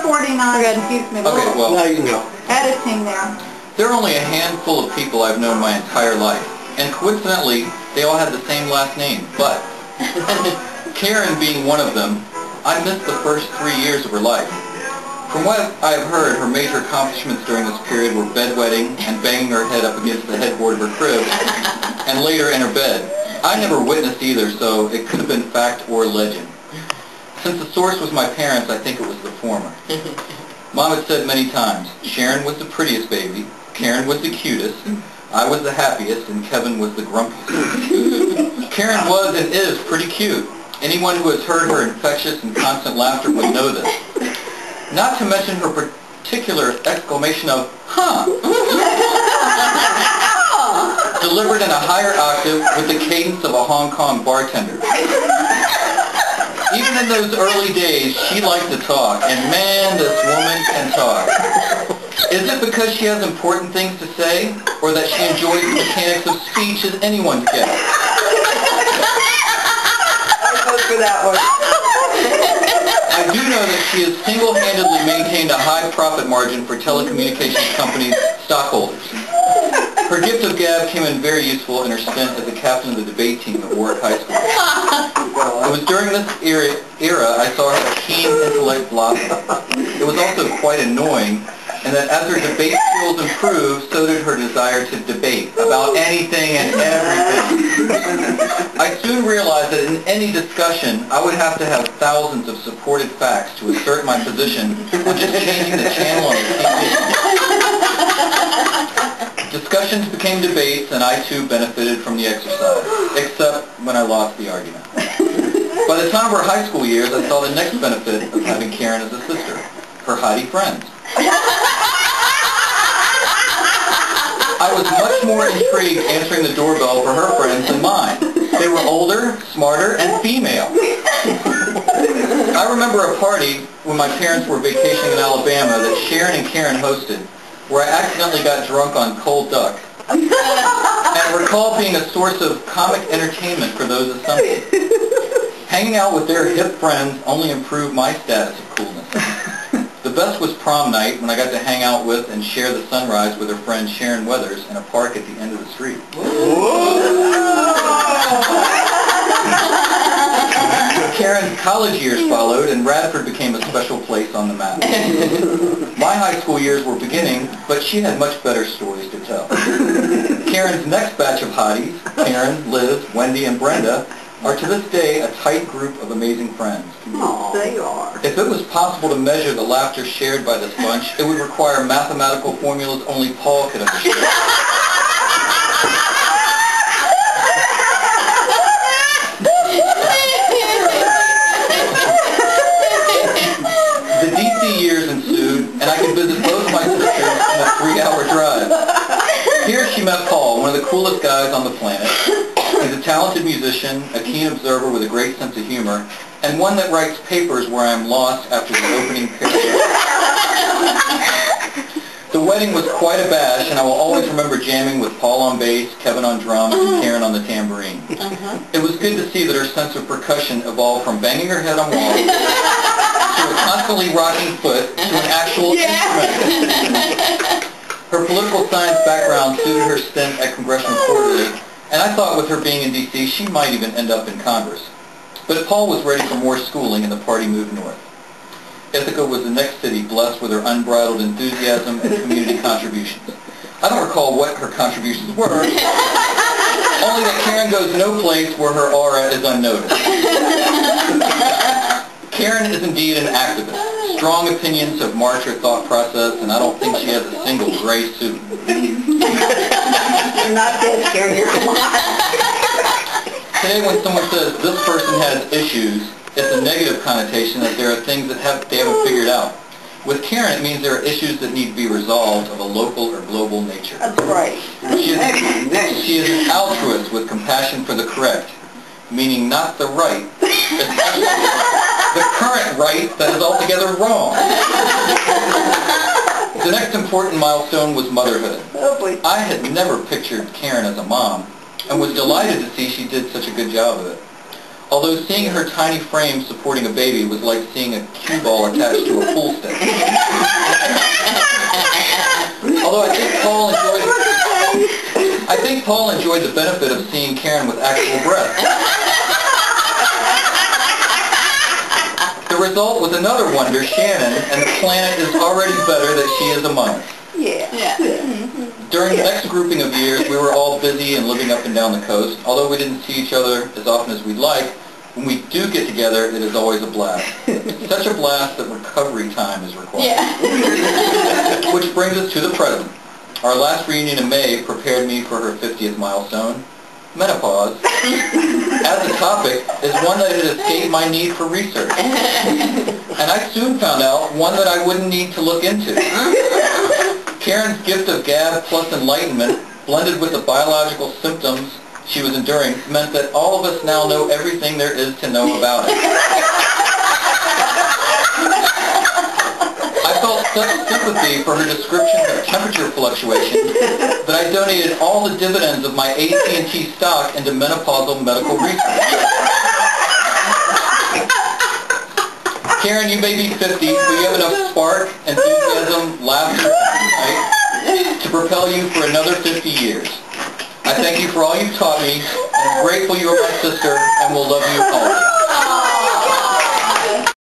49 keeps me Okay, well, now you know. editing there. there are only a handful of people I've known my entire life, and coincidentally, they all had the same last name, but Karen being one of them, I missed the first 3 years of her life. From what I have heard, her major accomplishments during this period were bedwetting and banging her head up against the headboard of her crib, and later in her bed. I never witnessed either, so it could have been fact or legend. Since the source was my parents, I think it was the former. Mom had said many times, Sharon was the prettiest baby, Karen was the cutest, I was the happiest, and Kevin was the grumpiest. Karen was and is pretty cute. Anyone who has heard her infectious and constant laughter would know this. Not to mention her particular exclamation of, huh, delivered in a higher octave with the cadence of a Hong Kong bartender. Even in those early days, she liked to talk, and man, this woman can talk. Is it because she has important things to say, or that she enjoys the mechanics of speech as anyone's guess? I vote for that one. I do know that she has single-handedly maintained a high profit margin for telecommunications companies' stockholders. Her gift of gab came in very useful in her stint as the captain of the debate team at Warwick High School. It was during this era I saw her keen intellect blossom. It was also quite annoying, and that as her debate skills improved, so did her desire to debate about anything and everything. I soon realized that in any discussion, I would have to have thousands of supported facts to assert my position on just changing the channel on the TV. Discussions became debates, and I too benefited from the exercise, except when I lost the argument. By the time of her high school years, I saw the next benefit of having Karen as a sister, her hottie friends. I was much more intrigued answering the doorbell for her friends than mine. They were older, smarter, and female. I remember a party when my parents were vacationing in Alabama that Sharon and Karen hosted, where I accidentally got drunk on cold duck, and I recall being a source of comic entertainment for those assembled. Hanging out with their hip friends only improved my status of coolness. The best was prom night, when I got to hang out with and share the sunrise with her friend Sharon Weathers in a park at the end of the street. Karen's college years followed, and Radford became a special place on the map. My high school years were beginning, but she had much better stories to tell. Karen's next batch of hotties, Karen, Liz, Wendy, and Brenda, are to this day a tight group of amazing friends. Oh, they are. If it was possible to measure the laughter shared by this bunch, it would require mathematical formulas only Paul could understand. The DC years ensued, and I could visit both my sisters in a 3-hour drive. Here she met Paul, one of the coolest guys on the planet. He's a talented musician, a keen observer with a great sense of humor, and one that writes papers where I'm lost after the opening paragraph. The wedding was quite a bash, and I will always remember jamming with Paul on bass, Kevin on drums, and Karen on the tambourine. It was good to see that her sense of percussion evolved from banging her head on walls to a constantly rocking foot to an actual instrument. Her political science background suited her stint at Congressional Quarterly, and I thought with her being in D.C., she might even end up in Congress. But Paul was ready for more schooling, and the party moved north. Ithaca was the next city blessed with her unbridled enthusiasm and community contributions. I don't recall what her contributions were, only that Karen goes no place where her aura is unnoticed. Karen is indeed an activist. Strong opinions have marked her thought process, and I don't think she has a single gray suit. You're not dead, Karen. You're alive. Today when someone says this person has issues, it's a negative connotation that there are things that they haven't figured out. With Karen, it means there are issues that need to be resolved of a local or global nature. That's right. She is an altruist with compassion for the correct, meaning not the right, especially the current right that is altogether wrong. The next important milestone was motherhood. I had never pictured Karen as a mom, and was delighted to see she did such a good job of it. Although seeing her tiny frame supporting a baby was like seeing a cue ball attached to a pool stick. Although I think Paul enjoyed the benefit of seeing Karen with actual breasts. The result was another wonder, Shannon, and the planet is already better that she is among us. Yeah. During the next grouping of years, we were all busy and living up and down the coast. Although we didn't see each other as often as we'd like, when we do get together, it is always a blast. Such a blast that recovery time is required. Which brings us to the present. Our last reunion in May prepared me for her 50th milestone. Menopause, as a topic, is one that had escaped my need for research. And I soon found out one that I wouldn't need to look into. Karen's gift of gab plus enlightenment, blended with the biological symptoms she was enduring, meant that all of us now know everything there is to know about it. I felt such sympathy for her description of temperature fluctuations that I donated all the dividends of my AT&T stock into menopausal medical research. Karen, you may be 50, but you have enough spark, enthusiasm, laughter, and to propel you for another 50 years. I thank you for all you've taught me, and I'm grateful you are my sister, and will love you always.